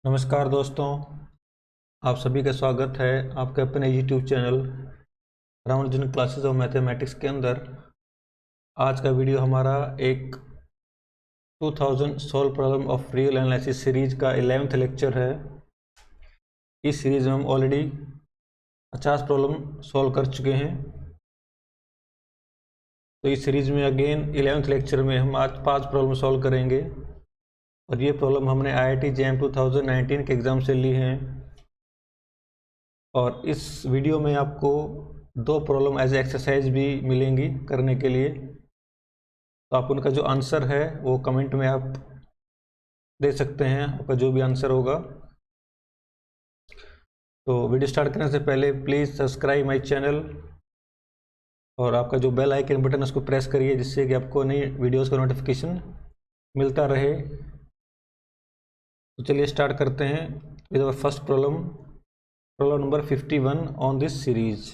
नमस्कार दोस्तों, आप सभी का स्वागत है आपके अपने YouTube channel Ramanujan classes of mathematics के अंदर। आज का वीडियो हमारा एक 2000 solve problem of real analysis series का 11th लेक्चर है। इस सीरीज में हम ऑलरेडी 50 प्रॉब्लम सॉल्व कर चुके हैं। तो इस सीरीज में अगेन 11th लेक्चर में हम आज 5 प्रॉब्लम सॉल्व करेंगे और ये प्रॉब्लम हमने IIT JAM 2019 के एग्ज़ाम से ली हैं। और इस वीडियो में आपको 2 प्रॉब्लम एज एक्सरसाइज भी मिलेंगी करने के लिए। तो आप उनका जो आंसर है वो कमेंट में आप दे सकते हैं, आपका जो भी आंसर होगा। तो वीडियो स्टार्ट करने से पहले प्लीज़ सब्सक्राइब माय चैनल और आपका जो बेल आइकन बटन है उसको प्रेस करिए, जिससे कि आपको नई वीडियोस का नोटिफिकेशन मिलता रहे। तो चलिए स्टार्ट करते हैं with our first problem, problem number 51 on this series.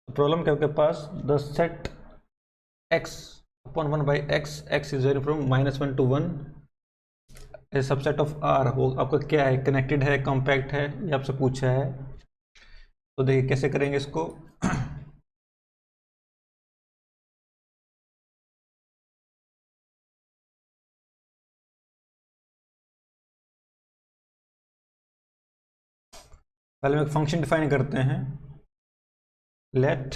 Problem के आपके पास the set x upon 1 by x is varying from -1 to 1 A subset of r। वो आपका क्या है, कनेक्टेड है, कॉम्पैक्ट है, ये आपसे पूछा है। तो देखिए कैसे करेंगे इसको। पहले हम एक फंक्शन डिफाइन करते हैं। Let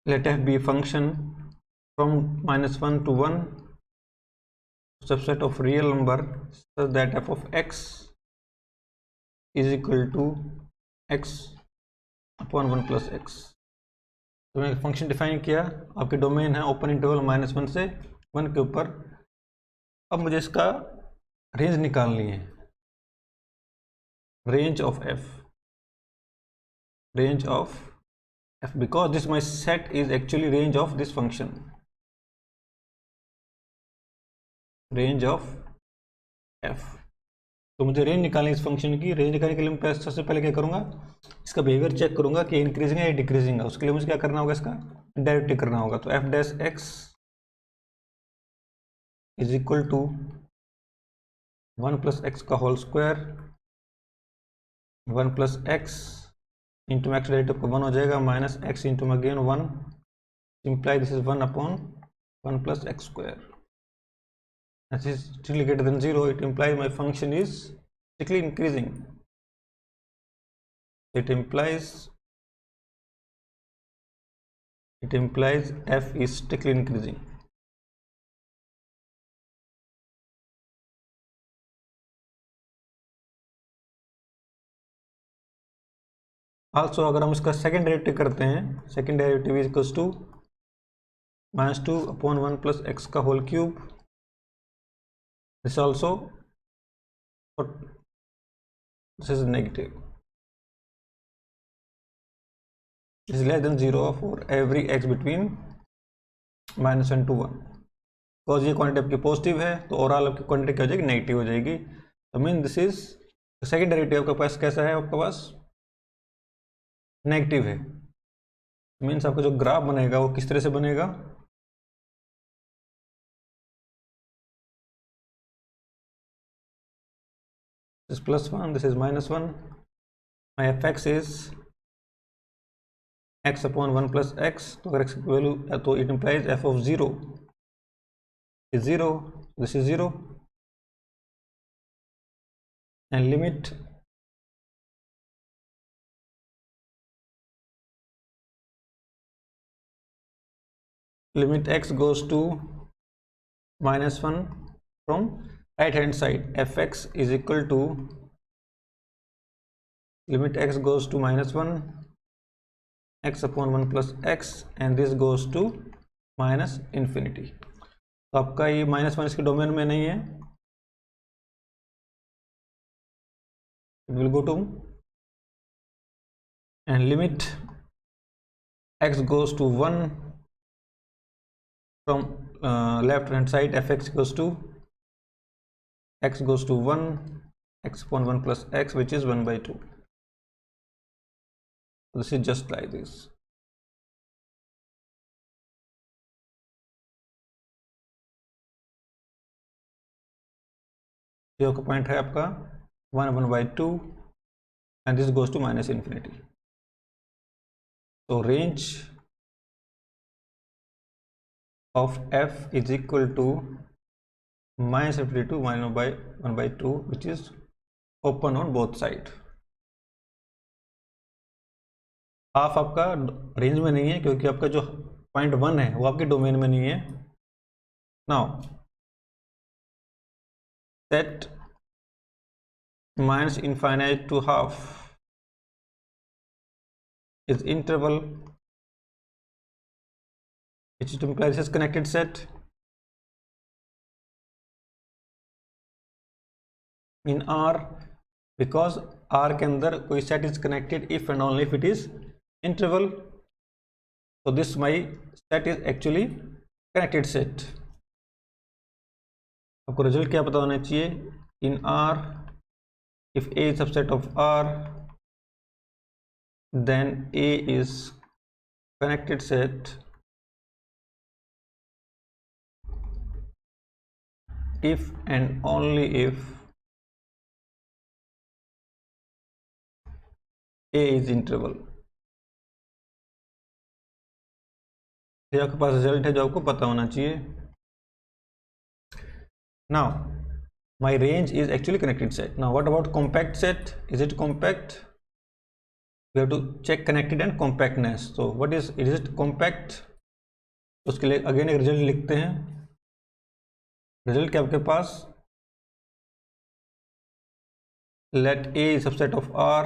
f be a function from -1 to 1 subset of real number such that f of x is equal to x upon 1 plus x। तो मैंने फंक्शन डिफाइन किया, आपके डोमेन है ओपन इंटरवल -1 से 1 के ऊपर। अब मुझे इसका रेंज निकालनी है, range of f, because this my set is actually range of this function, range of f। तो मुझे रेंज निकालनी है इस फंक्शन की। रेंज निकालने के लिए मैं सबसे पहले क्या करूंगा, इसका बिहेवियर चेक करूंगा कि इंक्रीजिंग है या डिक्रीजिंग है। उसके लिए मुझे क्या करना होगा, इसका डायरेक्टली करना होगा। तो f dash x is equal to 1 plus X का whole square, 1 plus X into max direct आपका 1 हो जाएगा, minus X into again 1, imply this is 1 upon 1 plus x square. As is strictly greater than 0, it implies my function is strictly increasing. It implies f is strictly increasing. Also अगर हम इसका second derivative करते हैं, second derivative is equals to -2 upon 1 plus X का whole cube. This also this is negative, is less than 0 for every x between -1 to 1। Because ये quantity आपकी positive है तो ओवरऑल आपकी क्वांटिटी क्या हो जाएगी, नेगेटिव हो जाएगी। तो mean this is second derivative आपके पास कैसा है, आपके पास नेगेटिव है। मीन्स आपका जो ग्राफ बनेगा वो किस तरह से बनेगा, this +1, this is -1, my F x is x upon 1 plus x. तो अगर x की वैल्यू है तो it implies f of 0 is 0, this is 0, and limit x goes to -1 from right hand side, fx is equal to limit x goes to -1 x upon 1 plus x, and this goes to minus infinity। तो आपका ये -1 इसके domain में नहीं है, it will go to and limit x goes to 1 from left hand side, fx goes to x goes to 1 x upon 1 plus x, which is 1 by 2। This is just like this। ये का point है आपका 1/2 and this goes to -∞. तो range of f is equal to -∞ to 1/2 which is open on both side. Half आपका range में नहीं है क्योंकि आपका जो पॉइंट 1 है वो आपके डोमेन में नहीं है. Now set -∞ to half is interval which implies is connected set in R because R के अंदर कोई set is connected if and only if it is interval. So this my set is actually connected set. आपको result क्या पता होना चाहिए. इन R if A is subset of R then A is connected set if and only if A is interval. ये आपके पास result है जो आपको पता होना चाहिए. Now my range is actually connected set. Now what about compact set? Is it compact? We have to check connected and compactness. So what is it compact? उसके लिए अगेन एक रिजल्ट लिखते हैं. रिजल्ट क्या आपके पास let A is subset of R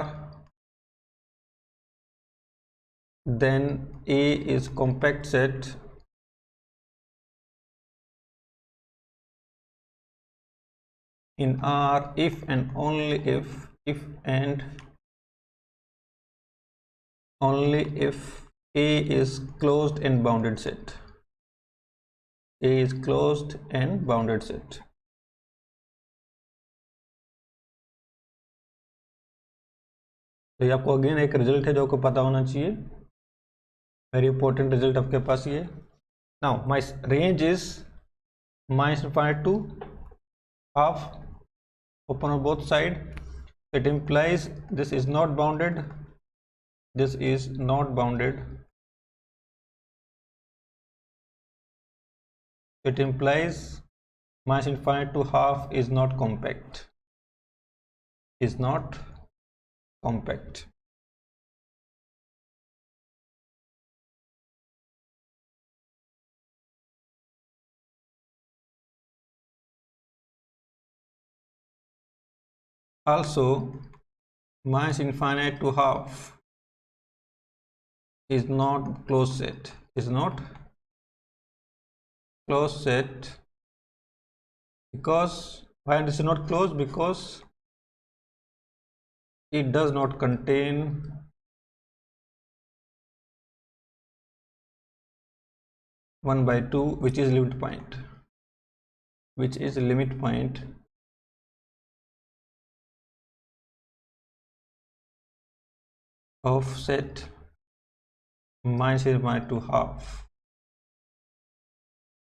then A is compact set in R if and only if A is closed and bounded set. A is closed and bounded set. तो ये आपको again एक result है जो आपको पता होना चाहिए. वेरी इंपॉर्टेंट रिजल्ट आपके पास ये. Now my range is -∞ to half open on both side. It implies this is not bounded. This is not bounded. It implies -∞ to half is not compact. Is not compact. Also -∞ to half is not closed set. Is not closed set because why this is not closed? Because it does not contain (1/2) which is limit point, of set -∞ to half.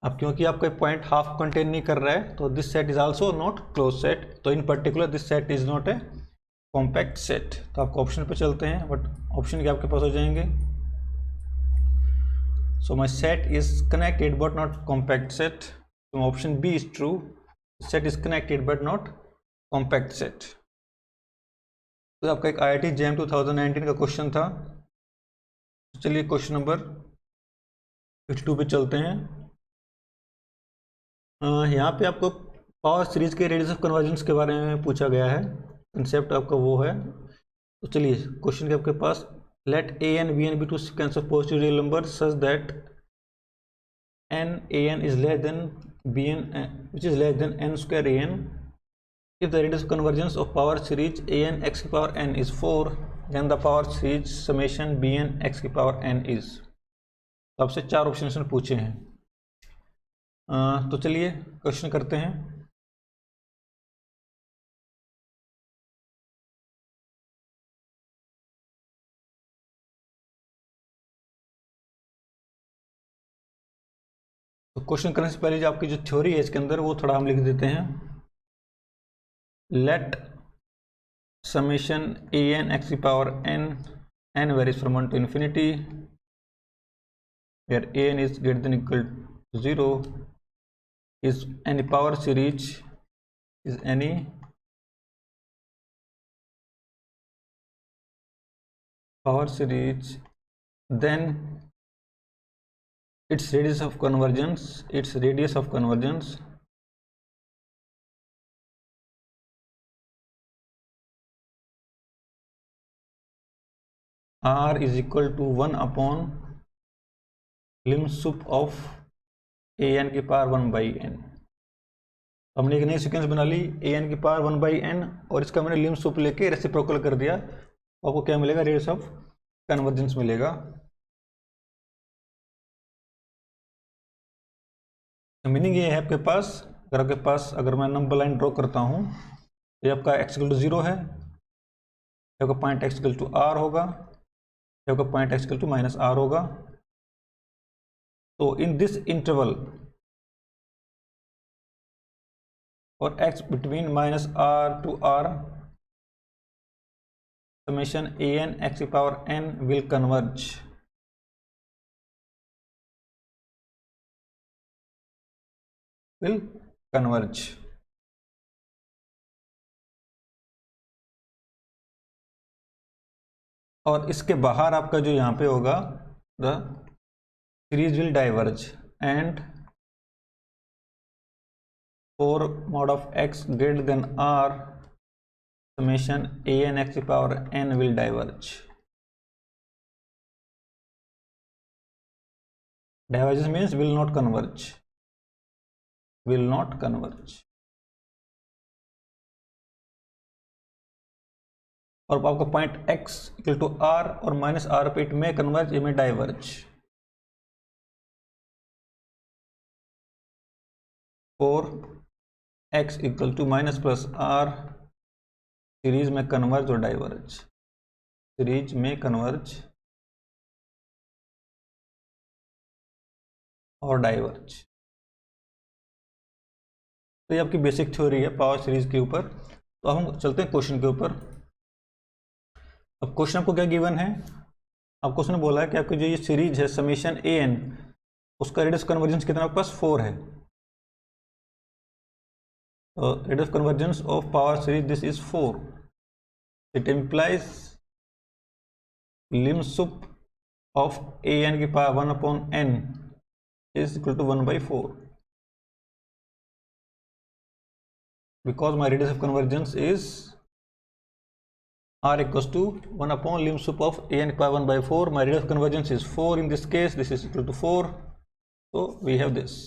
अब क्योंकि आपका point half contain नहीं कर रहा है तो this set is also not close set. तो in particular this set is not a compact set. तो आपको ऑप्शन पे चलते हैं. बट ऑप्शन क्या आपके पास हो जाएंगे. So my set is connected but not compact set. तो option B is true. Set is connected but not compact set. तो आपका एक IIT JAM 2019 का क्वेश्चन था. चलिए क्वेश्चन नंबर 52 पे चलते हैं. यहाँ पे आपको पावर सीरीज के रेडियस ऑफ कन्वर्जेंस के बारे में पूछा गया है. कंसेप्ट आपका वो है. तो चलिए क्वेश्चन के आपके पास late an bn be two sequence of positive real numbers such that an is less than bn which is less than n square an. If the radius of convergence of power series an x की power n is 4 then the power series summation bn x की power n is. तो आपसे 4 option पूछे हैं. तो चलिए question करते हैं. तो क्वेश्चन करने से पहले जो आपकी जो थ्योरी है इसके अंदर वो थोड़ा हम लिख देते हैं. let summation an x to the power n varies from 1 to infinity, where an is greater than equal to 0, is any power series, is any power series, then its radius of convergence r is equal to 1 upon lim sup of an की power 1 by n। हमने एक नई sequence बना ली an की power 1 by n और इसका मैंने लिम सुप लेके रेसिप्रोकल कर दिया, आपको क्या मिलेगा, रेडियस ऑफ कन्वर्जेंस मिलेगा। मीनिंग ये है आपके पास, अगर मैं नंबर लाइन ड्रॉ करता हूँ, ये आपका x इक्वल टू 0 है, आपका point x equal to r होगा, आपका point x equal to minus r होगा। तो इन दिस इंटरवल और x between minus r to r, summation an x to the power n will converge। और इसके बाहर आपका जो यहाँ पे होगा, the series will diverge and for mod of x greater than r, summation an x to the power n will diverge। Divergence means will not converge, और आपका point x equal to r और minus r पे it में converge, में diverge. और x equal to minus plus r, series में converge और diverge, तो ये आपकी बेसिक थ्योरी है पावर सीरीज के ऊपर। तो अब हम चलते हैं क्वेश्चन के ऊपर। अब क्वेश्चन आपको क्या गिवन है, आपको उसने बोला है कि आपकी जो ये सीरीज है समेशन an, उसका रेडियस कन्वर्जेंस कितना आपके पास 4 है। radius of convergence of power series, this is 4. It implies lim sup of an की power 1 upon n is equal to 1 by 4, because my radius of convergence is r equals to 1 upon lim sup of an की power 1 by 4. My radius of convergence is 4 in this case, this is equal to 4, so we have this।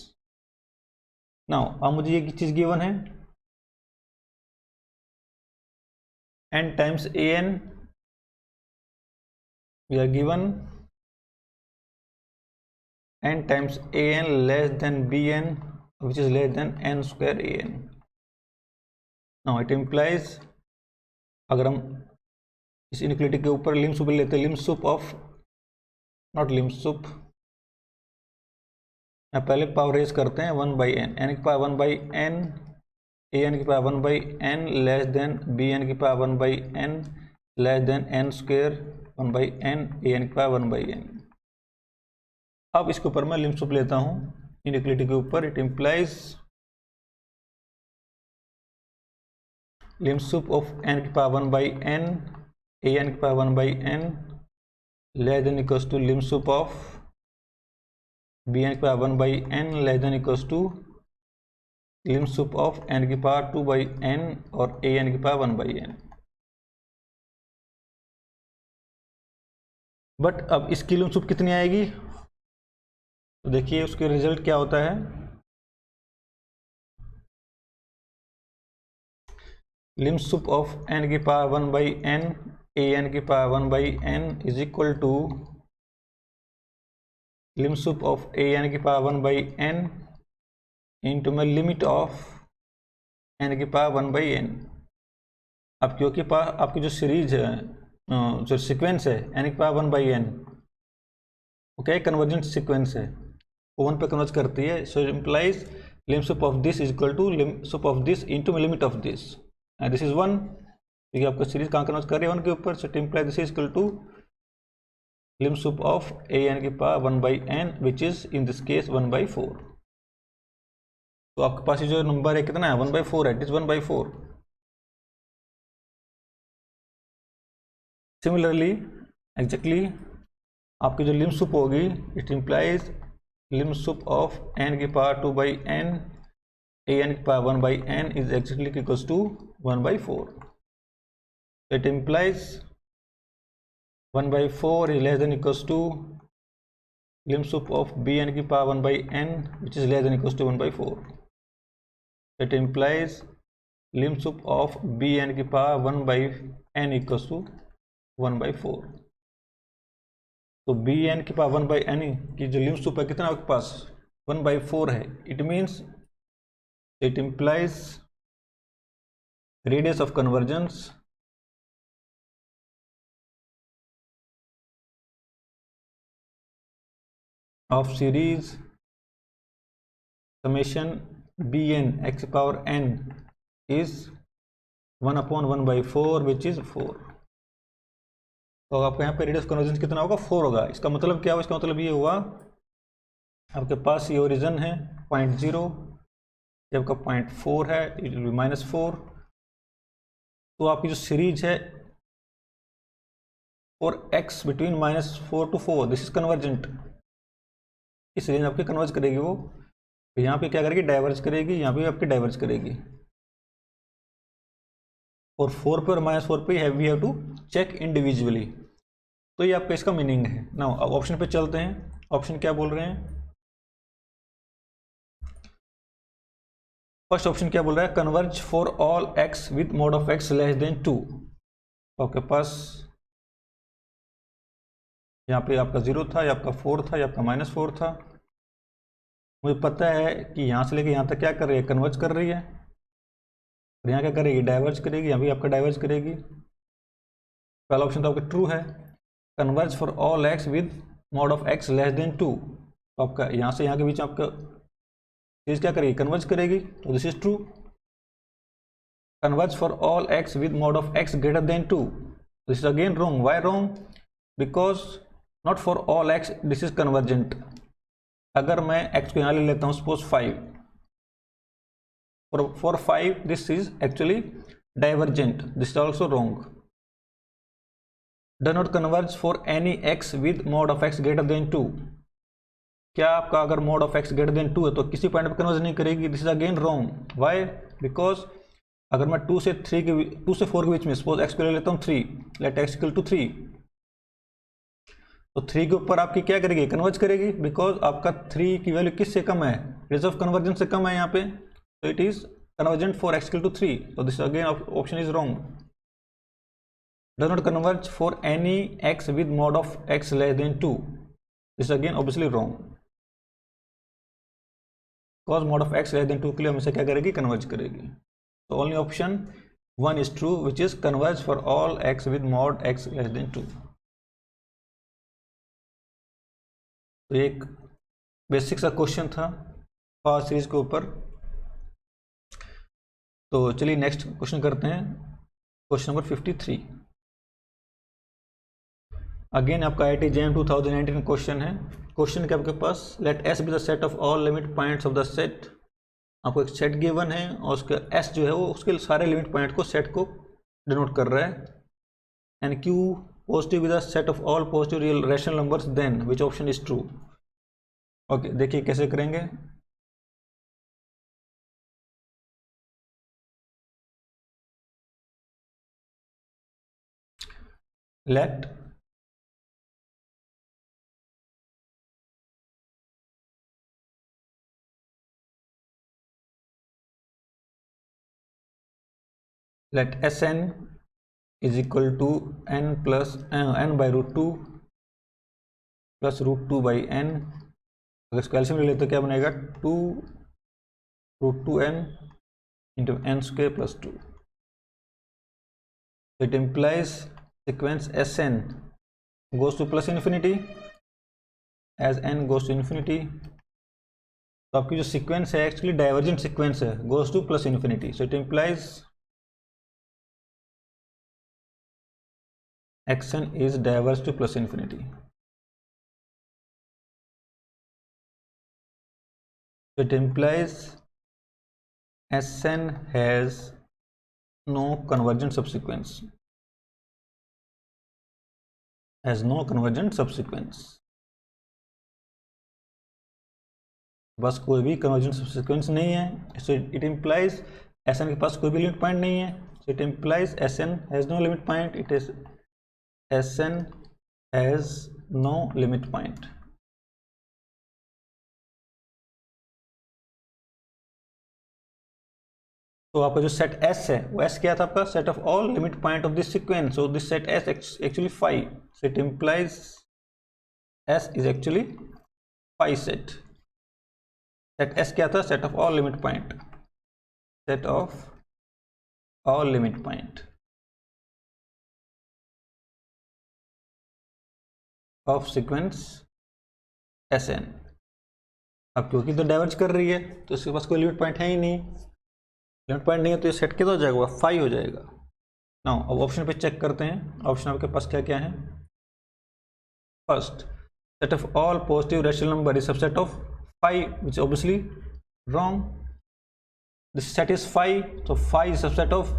now अब मुझे ये चीज given है, n times an, we are given n times an less than bn, which is less than n square an। now it implies, अगर हम इस inequality के ऊपर लिम सुप लेते हैं, लिम सुप ऑफ, नॉट लिम सुप, पहले पावर रेज करते हैं 1 by n, n की पावर 1 by n, an की power 1 by n less then bn की power 1 by n less then n square 1 by n, an की पावर 1 by n। अब इसके ऊपर मैं लिम सुप लेता हूँ इनइक्वालिटी के ऊपर, it implies lim sup of n की पावर 1 by n, an की power 1 by n less than equals to lim sup of bn की power 1 by n less than equals to lim sup of n की power 2 by n और an की power 1 by n। But अब इसकी लिम सुप कितनी आएगी, तो देखिए उसके रिजल्ट क्या होता है। लिम सुप ऑफ n की पावर 1 by n, an की power 1 by n is equal to lim sup of an की पावर 1 by n इंटू में लिमिट ऑफ n की पावर 1 by n। अब क्योंकि आपकी जो सीरीज है, जो सीक्वेंस है n की power 1 by n, okay, convergent sequence है, वो 1 पे कन्वर्ज करती है। So implies lim sup of this is equal to lim sup of this into में limit of this. And this is 1, क्योंकि आपका सीरीज कहाँ कन्वर्ज कर रही है 1 के ऊपर, so it implies this is equal to limit sup of an की power 1/n which is in this case 1/4। तो आपके पास ये जो नंबर है कितना है 1/4 है, इट इज 1/4। सिमिलरली एग्जैक्टली आपकी जो लिमिट सूप होगी it implies limit sup of n की पावर 2/n an की power 1/n is exactly equals to 1/4. It implies 1/4 is less than equals to lim sup of bn की power 1/n which is less than equals to 1/4. It implies lim sup of bn की power 1/n equals to 1/4. तो bn की power 1/n की जो लिम सुप है कितना आपके पास 1/4 है। It means it implies radius of convergence of series summation bn x power n is 1/1/4 which is 4। तो आपका यहाँ पे रेडियस कन्वर्जेंस कितना होगा 4 होगा। इसका मतलब क्या हुआ, इसका मतलब ये हुआ आपके पास ये ओरिजिन है 0.0, जब आपका 0.4 है इट विल बी -4। तो आपकी जो सीरीज है for x between -4 to 4 this is convergent, इस रेंज आपकी कन्वर्ज करेगी वो। तो यहाँ पे क्या करेगी डाइवर्ज करेगी, यहाँ पे आपकी डाइवर्ज करेगी। और 4 पे और -4 पे we have to check individually. तो ये आपका इसका मीनिंग है। नाउ अब ऑप्शन पे चलते हैं। ऑप्शन क्या बोल रहे हैं, फर्स्ट ऑप्शन क्या बोल रहा है converge for all x with mode of x less than 2। तो आपके पास यहाँ पे आपका 0 था, या आपका 4 था, या आपका -4 था। मुझे पता है कि यहाँ से लेके यहाँ तक क्या कर रही है कन्वर्ज कर रही है, और यहाँ क्या करेगी डाइवर्ज करेगी, यहाँ भी आपका डाइवर्ज करेगी। पहला ऑप्शन तो आपका ट्रू है, converge for all x with mod of x less than 2। तो आपका यहाँ से यहाँ के बीच आपका चीज क्या करेगी कन्वर्ज करेगी, तो this is true. Converge for all x with mod of x greater than 2, this is again wrong. Why wrong, because not for all x this is convergent. अगर मैं x को यहाँ ले लेता हूँ suppose 5, for 5 this is actually divergent, this is also wrong. Does not converge for any x with mod of x greater than 2। क्या आपका अगर mode of x greater than 2 है तो किसी पॉइंट पर कन्वर्ज नहीं करेगी, this is again wrong. Why, because अगर मैं 2 से 4 के बीच में सपोज x को ले लेता हूँ 3, लेट x इक्वल टू 3, तो 3 के ऊपर आपकी क्या करेगी कन्वर्ज करेगी, बिकॉज आपका 3 की वैल्यू किससे कम है रेंज ऑफ कन्वर्जेंस से कम है यहाँ पे, तो it is convergent for x equal to 3। तो this again option is wrong. Does not converge for any x with mod of x less than 2, this again obviously wrong. Because mod of x less than 2 के लिए हमेशा क्या करेगी converge करेगी। तो only option 1 is true which is converge for all x with mod x less than 2। तो एक basic सा क्वेश्चन था पावर सीरीज के ऊपर। तो चलिए नेक्स्ट क्वेश्चन करते हैं, क्वेश्चन नंबर 53। अगेन आपका IIT JEM 2019 क्वेश्चन है। क्वेश्चन क्या आपके पास, let S be the set of all limit points of the set. आपको एक सेट गिवन है और उसका S जो है वो उसके सारे लिमिट पॉइंट को सेट को डिनोट कर रहा है। And Q positive with the set of all positive real rational numbers, then which option is true. Okay देखिए कैसे करेंगे। Let Sn is equal to n plus n by root 2 plus root 2 by n। अगर इसको LCM ले लेते तो क्या बनेगा 2 root 2n into n square plus 2। It implies sequence Sn goes to plus infinity as n goes to infinity। तो आपकी जो सीक्वेंस है एक्चुअली डाइवर्जेंट सीक्वेंस है, goes two plus infinity. So it implies Xn is diverge to plus infinity. It implies Sn has no convergent subsequence. Has no convergent subsequence. बस कोई भी convergent subsequence नहीं है. So it implies Sn के पास कोई भी limit point नहीं है. So it implies Sn has no limit point. It is Sn has no limit point. तो आपका जो सेट S है वो S क्या था आपका? Set of all limit point of this sequence. So this set S actually phi. So it implies S is actually phi set. Set S क्या था? Set of all limit point. Set of all limit point of sequence Sn. अब क्योंकि तो diverge कर रही है तो इसके पास कोई लिमिट पॉइंट है ही नहीं. लिमिट पॉइंट नहीं है तो ये सेट कितना हो जाएगा? phi हो जाएगा. नाउ अब ऑप्शन पे चेक करते हैं. ऑप्शन आपके पास क्या क्या है? First, set of all positive rational number is subset of phi, which is obviously wrong. This set is phi, so phi is subset of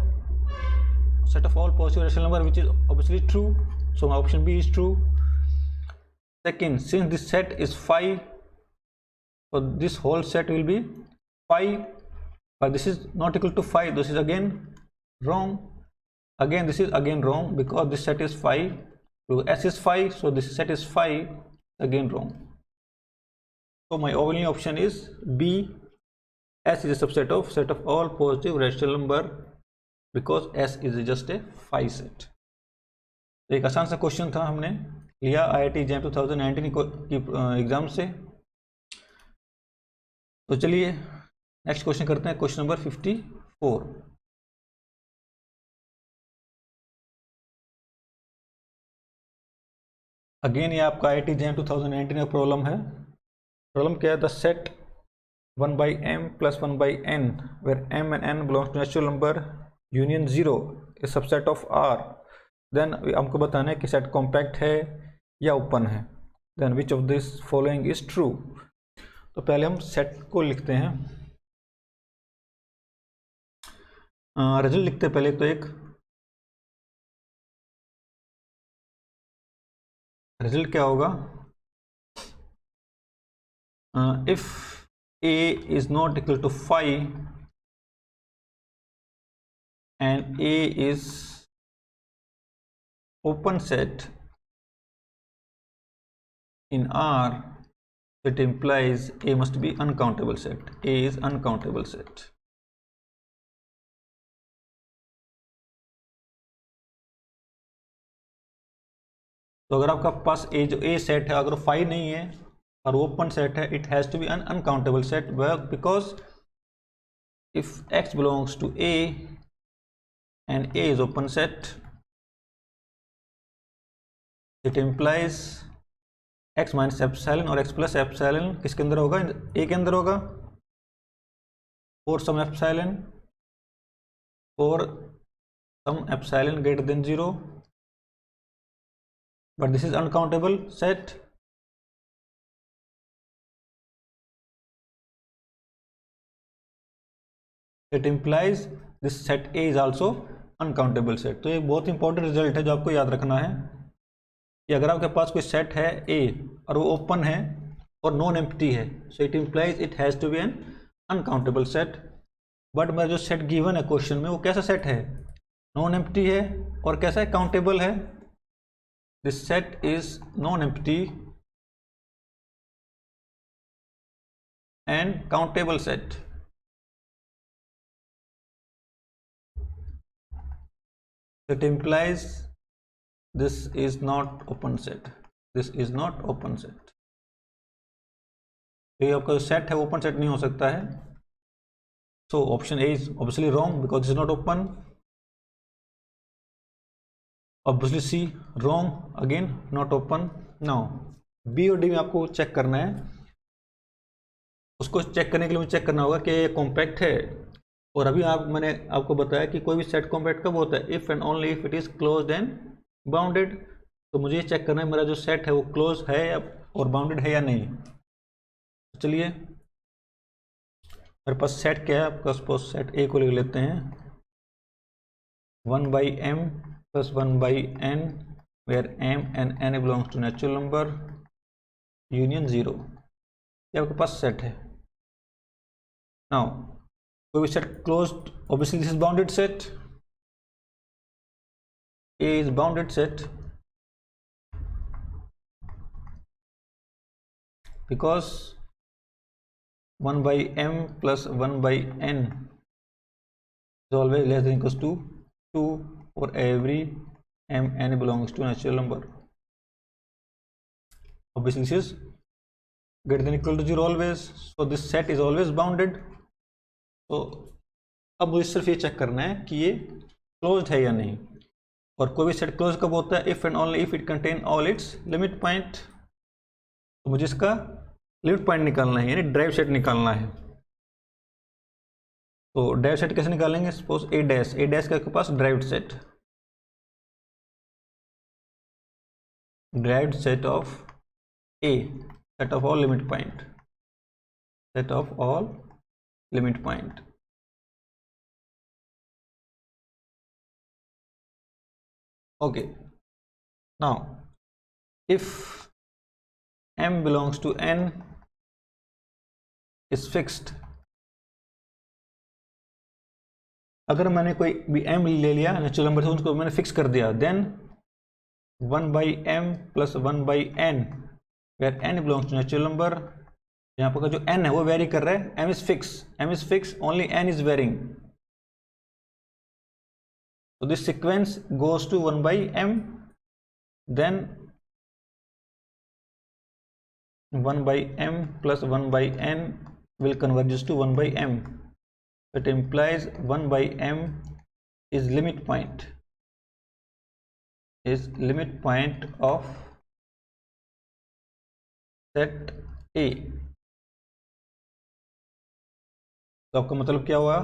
set of all positive rational number, which is obviously true. So my option B is true. Second, since this set is phi, so this whole set will be phi, but this is not equal to phi. This is again wrong. Again, this is again wrong because this set is phi. So S is phi, so this set is phi. Again wrong. So my only option is B. S is a subset of set of all positive rational number because S is just a phi set. तो एक आसान सा question था, हमने लिया IIT JAM 2019 की exam से. तो चलिए नेक्स्ट क्वेश्चन करते हैं. Question number 54. अगेन ये आपका IIT JAM 2019 का प्रॉब्लम है. प्रॉब्लम क्या है? The set 1 by m plus 1 by n where m and n belongs to natural number union 0 is subset of R. Then हमको बताना है कि सेट कॉम्पैक्ट है या ओपन है. Then which of this following is true. तो पहले हम सेट को लिखते हैं. रिजल्ट लिखते हैं पहले. तो एक रिजल्ट क्या होगा? if A is not equal to phi and A is open set in R, it implies A must be uncountable set. A is uncountable set. तो अगर आपका पास A जो A सेट है अगर phi नहीं है और ओपन सेट है, it has to be un uncountable set because if x belongs to A and A is open set, it implies x minus epsilon और x प्लस एप्सिलॉन किसके अंदर होगा? A के अंदर होगा. और some epsilon greater than 0, but this is uncountable set. It implies this set A is also uncountable set. तो एक बहुत इंपॉर्टेंट रिजल्ट है जो आपको याद रखना है कि अगर आपके पास कोई सेट है A और वो ओपन है और नॉन एम्प्टी है, so it implies it has to be an uncountable set. But मेरा जो सेट गिवन है क्वेश्चन में वो कैसा सेट है? नॉन एम्प्टी है और कैसा है? काउंटेबल है. This set is non empty and countable set. It implies this is not open set. This is not open set. ये आपका जो सेट है ओपन सेट नहीं हो सकता है. So option A is obviously wrong because this is not open. Obviously C wrong, again not open. Now B और D में आपको चेक करना है. उसको चेक करने के लिए मुझे चेक करना होगा कि ये कॉम्पैक्ट है. और अभी मैंने आपको बताया कि कोई भी सेट कॉम्पैक्ट कब होता है? If and only if it is closed end bounded. तो मुझे चेक करना है मेरा जो सेट है वो क्लोज है या और बाउंडेड है या नहीं। तो चलिए मेरे पास सेट क्या है, आपका सपोज सेट ए को लिख लेते हैं 1/m + 1/n where m and n belongs to natural number union 0। ये आपके पास सेट है। नाउ कोई भी set closed, obviously this is bounded set, A is bounded set because 1/m plus 1/n is always less than equals to 2 for every m n belongs to natural number. Obviously this is greater than equal to 0 always, so this set is always bounded. तो अब मुझे सिर्फ ये check करना है कि ये closed है या नहीं। और कोई भी सेट क्लोज कब होता है, if and only if it contain all it's limit point. तो मुझे इसका लिमिट पॉइंट निकालना है, यानी ड्राइव सेट निकालना है। तो ड्राइव सेट कैसे निकालेंगे, सपोज ए डैश के पास derived set, derived set of A, set of all limit point, set of all limit point. Okay, now if m belongs to n is fixed, अगर मैंने कोई भी m ले लिया नेचुरल नंबर से, उसको मैंने फिक्स कर दिया, then 1/m + 1/n where n belongs to natural number, यहाँ पर जो n है वो वेरी कर रहा है, m is fixed, only n is varying, so this sequence goes to 1/m, then 1/m plus 1/n will converges to 1/m. It implies 1/m is limit point, of set A। तो आपका मतलब क्या हुआ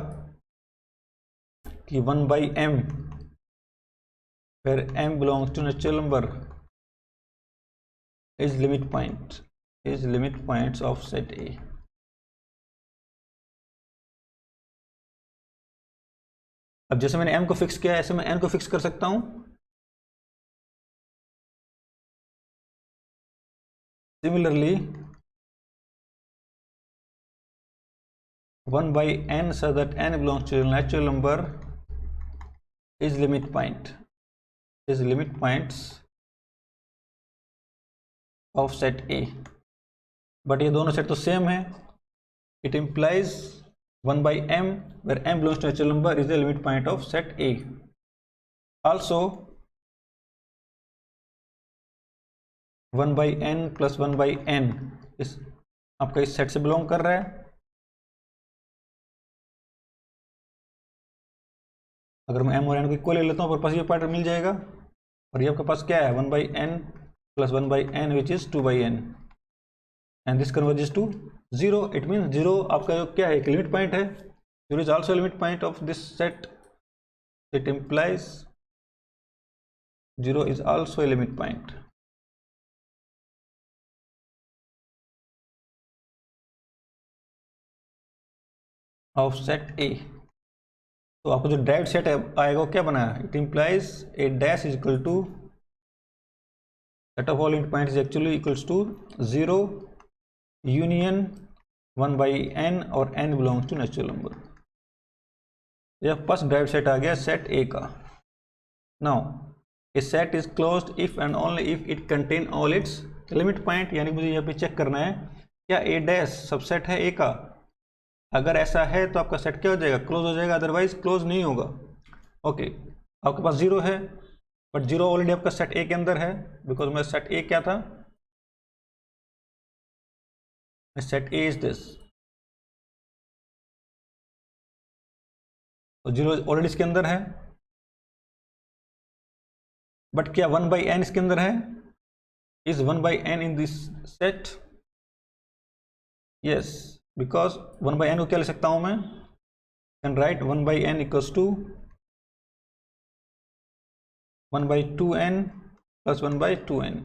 कि 1/m where m belongs to natural number is limit points of set A। अब जैसे मैंने m को फिक्स किया ऐसे मैं n को फिक्स कर सकता हूं। Similarly 1/n so that n belongs to natural number is limit points of set A, but ये दोनों सेट तो सेम है। It implies 1/m where m belongs to natural number is the limit point of set A। Also 1/n plus 1/n इस आपका इस set से belong कर रहा है। अगर मैं m और n को इक्वल ले लेता हूँ, पास ये पार्ट मिल जाएगा, और ये आपके पास क्या है 1/n plus 1/n which is 2/n, and this converges to 0। it means 0 आपका जो क्या है, एक लिमिट पॉइंट है। 0 is also a limit point of this set, it implies 0 is also a limit point of set A। तो आपको जो derived set आएगा वो क्या बनाया, it implies A dash is equal to set of all limit points is actually equals to 0 union 1/n और n belongs to natural number। यह first drive set आ गया सेट A का। Now A set is closed if and only if it contain all it's limit point, यानी मुझे यहाँ पे check करना है क्या ए डैश सबसेट है A का। अगर ऐसा है तो आपका सेट क्या हो जाएगा, क्लोज हो जाएगा, अदरवाइज क्लोज नहीं होगा। ओके, आपके पास 0 है, बट 0 ऑलरेडी आपका सेट ए के अंदर है, बिकॉज मेरा सेट ए क्या था, सेट ए इज दिस, तो 0 ऑलरेडी इसके अंदर है। बट क्या 1/n इसके अंदर है, is 1/n in this set, yes, because 1/n को क्या ले सकता हूं मैं, can write 1/n equals to 1 by 2n plus 1 by 2n,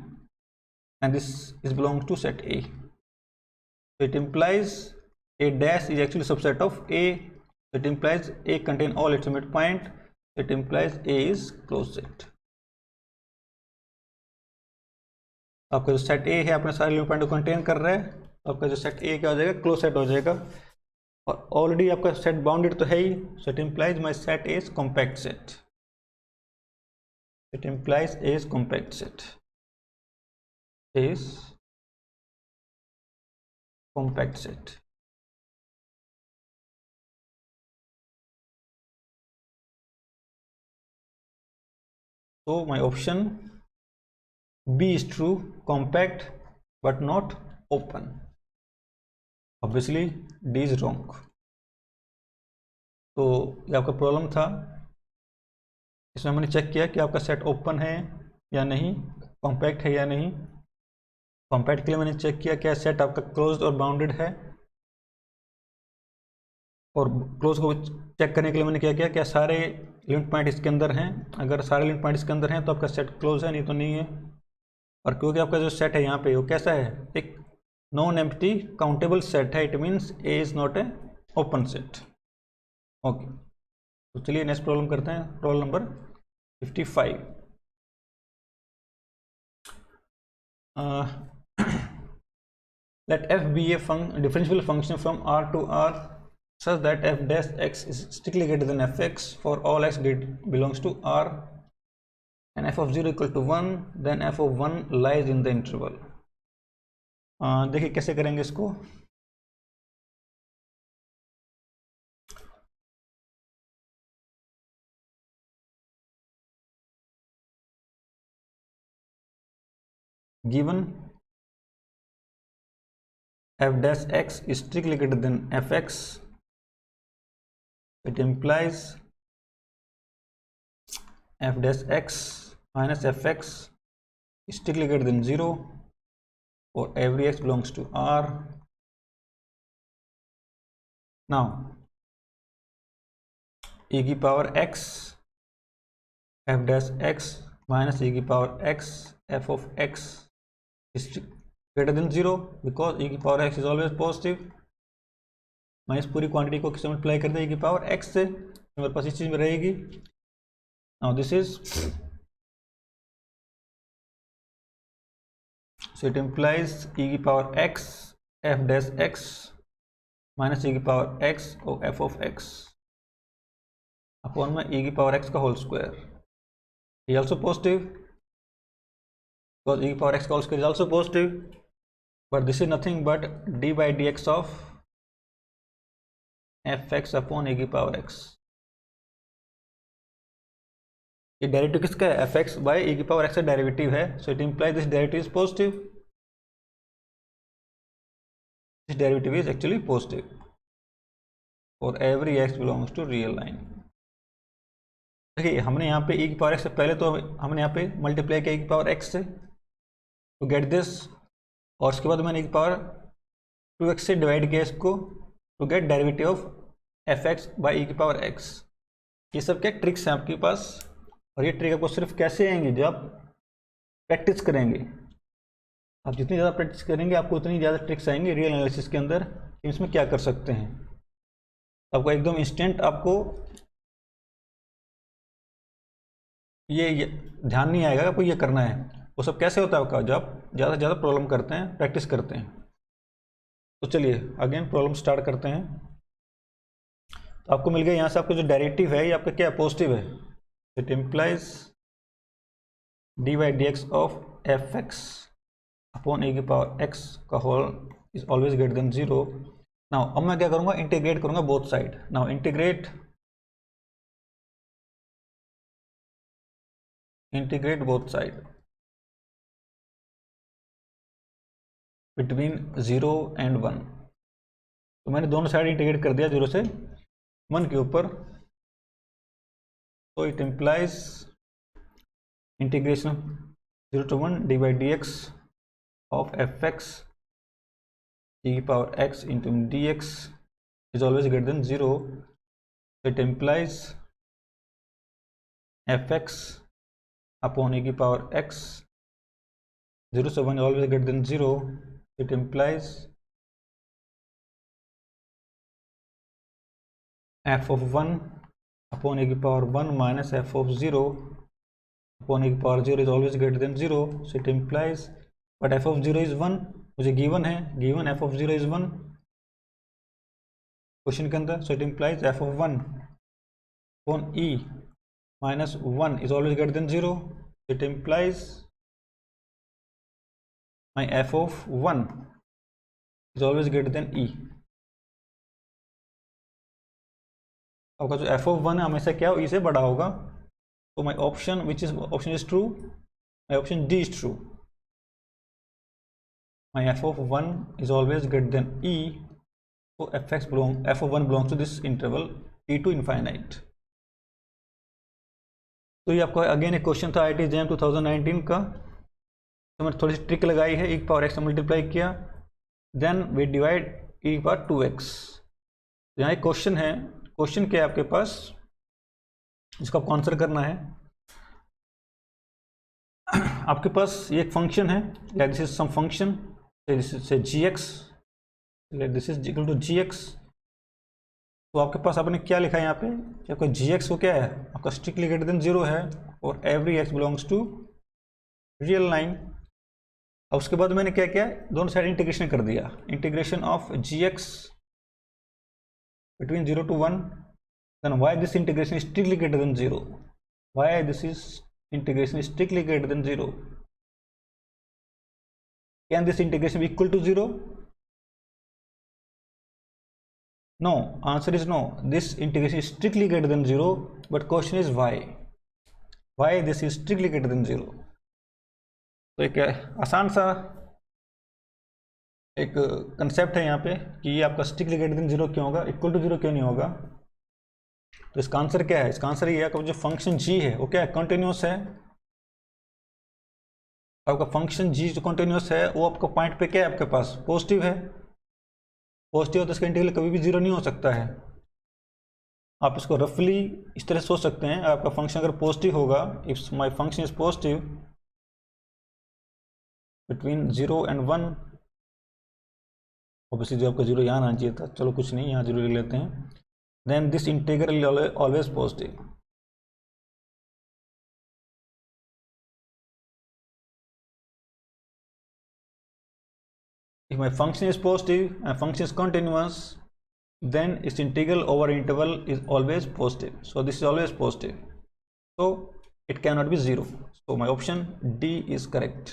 and this is belongs to set A. So it implies A dash is actually subset of A. It implies A contain all its limit point. It implies A is closed set. आपका जो set ए है अपने सारे limit point को contain कर रहा है, तो आपका जो सेट ए क्या हो जाएगा, क्लोज सेट हो जाएगा। और ऑलरेडी आपका सेट बाउंडेड तो है ही, so it implies my set is compact set. It implies A is compact set, is compact set. So my option B is true, compact but not open. Obviously D is wrong. तो ये आपका problem था, इसमें हमने check किया कि आपका set open है या नहीं, कॉम्पैक्ट है या नहीं। कॉम्पैक्ट के लिए मैंने चेक किया क्या सेट आपका क्लोज्ड और बाउंडेड है, और क्लोज को चेक करने के लिए मैंने क्या किया, क्या सारे लिमिट पॉइंट इसके अंदर हैं। अगर सारे लिमिट पॉइंट इसके अंदर हैं तो आपका सेट क्लोज है, नहीं तो नहीं है। और क्योंकि आपका जो सेट है यहाँ पे वो कैसा है, एक नॉन एम्प्टी काउंटेबल सेट है, it means A is not a open set. Okay, तो चलिए नेक्स्ट प्रॉब्लम करते हैं, problem number 55। Let F be a differential function from R to R such that f dash x is strictly greater than fx for all x belongs to R, and f of 0 equal to 1, then f of 1 lies in the interval. देखिए कैसे करेंगे इसको। given f dash x is strictly greater than fx, it implies f dash x minus fx is strictly greater than 0 for every x belongs to R. Now e की power x f dash x minus e की power x f of x is greater than 0 because e की power x is always positive। मैं इस पूरी quantity को किससे multiply कर दें, e की पावर x से, मेरे पास इस चीज में रहेगी। Now this is, so it implies e की power x f dash x minus e की पावर x और f ऑफ x अपॉन में e की पावर x का होल स्क्वायर। ये आल्सो पॉजिटिव बिकॉज e की पावर x का whole square is also positive, but this is nothing but d by D x of fx upon e की power x। ये derivative किसका है, fx by e की power x का derivative है, so it implies this derivative is positive. This derivative is actually positive for every x belongs to real line. देखिए हमने यहाँ पे e की पावर x से पहले तो हमने यहाँ पे मल्टीप्लाई किया e की पावर x से टू गेट दिस, और उसके बाद मैंने e की पावर 2x से डिवाइड किया इसको to get derivative of fx by e की पावर x। ये सब क्या ट्रिक्स हैं आपके पास, और ये ट्रिक आपको सिर्फ कैसे आएंगे, जब आप प्रैक्टिस करेंगे। आप जितनी ज़्यादा प्रैक्टिस करेंगे आपको उतनी ज़्यादा ट्रिक्स आएंगे रियल एनालिसिस के अंदर कि इसमें क्या कर सकते हैं। आपको एकदम इंस्टेंट आपको ये ध्यान नहीं आएगा आपको ये करना है। वो सब कैसे होता है आपका, जब आप ज़्यादा से ज़्यादा प्रॉब्लम करते हैं, प्रैक्टिस करते हैं। तो चलिए अगेन प्रॉब्लम स्टार्ट करते हैं। तो आपको मिल गया यहाँ से आपका जो डेरिवेटिव है ये आपका क्या पॉजिटिव है, it implies d by D x of f x upon a की पावर एक्स का whole is always greater than 0। Now अब मैं क्या करूँगा, इंटीग्रेट करूँगा both side. Now integrate both side between 0 and 1। तो मैंने दोनों साइड इंटीग्रेट कर दिया 0 से 1 के ऊपर। तो it implies integration 0 to 1 D by D x of f x e की power x into dx is always greater than 0. It implies fx upon e की पावर x, 0 से 1 always greater than 0, it implies f of 1 upon e की power 1 minus f of 0 upon e की power 0 is always greater than 0, so it implies, but f of 0 is 1, मुझे given है, given f of 0 is 1 question के अंदर, so it implies f of 1 upon e minus 1 is always greater than 0, it implies my f of 1 is always greater than e। आपका जो f of 1 है हमेशा क्या हो, e से बड़ा होगा, तो my option which is option is true, my option D is true, my f of 1 is always greater than e, so f of 1 belongs to this interval e to infinite। तो ये आपका again एक question था IIT JAM 2019 का, तो मैंने थोड़ी सी trick लगाई है, e पावर x से मल्टीप्लाई किया, then we divide e power 2x। यहाँ एक क्वेश्चन है, क्वेश्चन क्या है आपके पास, इसको आपको आंसर करना है। आपके पास ये एक फंक्शन है, let this is some function, this is gx, let this is equal to gx। तो आपके पास आपने क्या लिखा है यहाँ पे, आपका gx को क्या है, आपका स्ट्रिक्टली ग्रेटर देन 0 है, और every x belongs to real line. और उसके बाद मैंने क्या किया, दोनों साइड इंटीग्रेशन कर दिया, integration of gx between 0 to 1, then why this integration is strictly greater than 0, why this is integration is strictly greater than 0, can this integration be equal to 0? No, answer is no, this integration is strictly greater than 0, but question is why this is strictly greater than 0। तो एक आसान सा एक concept है यहाँ पे कि ये आपका स्ट्रिक्टली ग्रेटर देन 0 क्यों होगा, इक्वल टू 0 क्यों नहीं होगा। तो इसका आंसर क्या है, इसका आंसर ये है कि जो फंक्शन g है वो क्या है, कंटिन्यूस है। आपका फंक्शन g जो कंटिन्यूस है वो आपका पॉइंट पे क्या है, आपके पास पॉजिटिव है, पॉजिटिव तो इसका इंटीग्रल कभी भी 0 नहीं हो सकता है। आप इसको रफली इस तरह सोच सकते हैं, आपका फंक्शन अगर पॉजिटिव होगा, if my function is positive between 0 and 1, obviously जो आपका 0 यहाँ आना चाहिए था, चलो कुछ नहीं, यहाँ 0 ले लेते हैं, then this integral always positive. If my function is positive and function is continuous, then its integral over interval is always positive, so this is always positive, so it cannot be 0, so my option D is correct।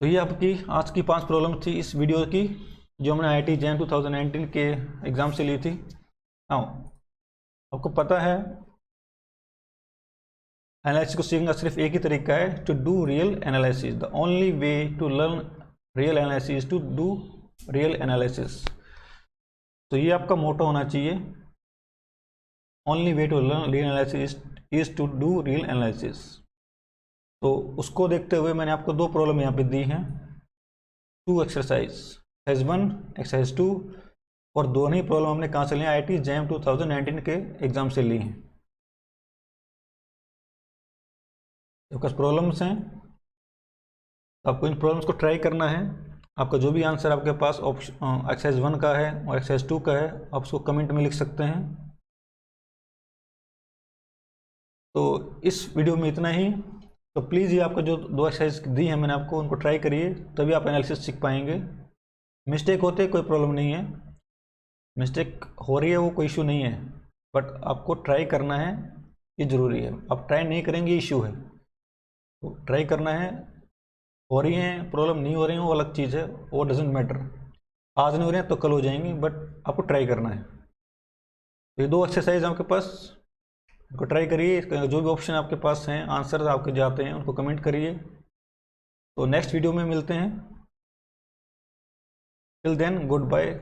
तो ये आपकी आज की 5 problem थी इस video की, जो हमने IIT JAM 2019 के एग्जाम से ली थी। हाँ, आपको पता है एनालिसिस को सीखना सिर्फ एक ही तरीका है, to do real analysis, the only way to learn real analysis to do real analysis. तो ये आपका मोटो होना चाहिए, only way to learn real analysis is to do real analysis. तो उसको देखते हुए मैंने आपको 2 प्रॉब्लम यहाँ पे दी हैं, 2 एक्सरसाइज 1 एक्सरसाइज 2, और दोनों ही प्रॉब्लम हमने कहाँ से ली, IIT JAM 2019 के एग्जाम से ली हैं। तो कुछ प्रॉब्लम्स हैं, आपको इन प्रॉब्लम्स को ट्राई करना है। आपका जो भी आंसर आपके पास एक्सरसाइज 1 का है और एक्सरसाइज 2 का है, आप उसको कमेंट में लिख सकते हैं। तो इस वीडियो में इतना ही। तो प्लीज़ ये आपका जो 2 एक्सरसाइज दी है मैंने आपको, उनको ट्राई करिए, तभी आप एनालिसिस सीख पाएंगे। मिस्टेक होते कोई प्रॉब्लम नहीं है, मिस्टेक हो रही है वो कोई इशू नहीं है, बट आपको ट्राई करना है, ये ज़रूरी है। आप ट्राई नहीं करेंगे इशू है, तो ट्राई करना है। हो रही हैं प्रॉब्लम, नहीं हो रही हैं वो अलग चीज़ है, वो डजेंट मैटर। आज नहीं हो रहे हैं तो कल हो जाएंगी, बट आपको ट्राई करना है। ये 2 एक्सरसाइज आपके पास, उनको ट्राई करिए। जो भी ऑप्शन आपके पास हैं, आंसर आपके जाते हैं, उनको कमेंट करिए। तो नेक्स्ट वीडियो में मिलते हैं। Till then good bye.